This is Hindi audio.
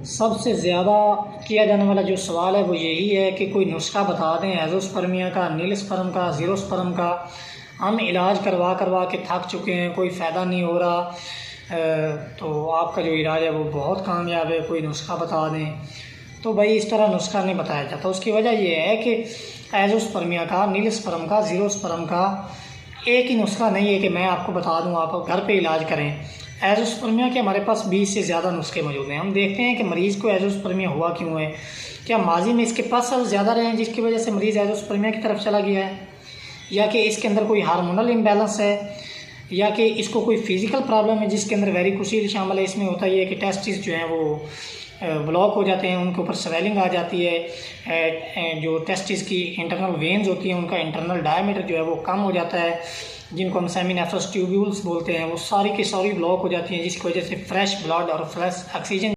सबसे ज़्यादा किया जाने वाला जो सवाल है वो यही है कि कोई नुस्खा बता दें एज़ोस्पर्मिया का, नील स्पर्म का, ज़ीरो स्पर्म का। हम इलाज करवा करवा के थक चुके हैं, कोई फ़ायदा नहीं हो रहा। तो आपका जो इलाज है वो बहुत कामयाब है, कोई नुस्खा बता दें। तो भाई इस तरह नुस्खा नहीं बताया जाता। उसकी वजह ये है कि एज़ोस्पर्मिया का, नील स्पर्म का, ज़ीरो स्पर्म का एक ही नुस्खा नहीं है कि मैं आपको बता दूं आप घर पे इलाज करें। एज़ोस्पर्मिया के हमारे पास 20 से ज़्यादा नुस्खे मौजूद हैं। हम देखते हैं कि मरीज़ को एज़ोस्पर्मिया हुआ क्यों है। क्या माजी में इसके पसल ज़्यादा रहे हैं जिसकी वजह से मरीज़ एज़ोस्पर्मिया की तरफ चला गया है, या कि इसके अंदर कोई हार्मोनल इम्बैलेंस है, या कि इसको कोई फिज़िकल प्रॉब्लम है जिसके अंदर वेरिकोसील शामिल है। इसमें होता ही है कि टेस्टिस जो हैं वो ब्लॉक हो जाते हैं, उनके ऊपर स्वेलिंग आ जाती है। जो टेस्टिस की इंटरनल वेन्स होती हैं उनका इंटरनल डायमीटर जो है वो कम हो जाता है, जिनको हम सेमिनेफ्रस ट्यूब्यूल्स बोलते हैं, वो सारी की सारी ब्लॉक हो जाती हैं, जिसकी वजह से फ्रेश ब्लड और फ्रेश ऑक्सीजन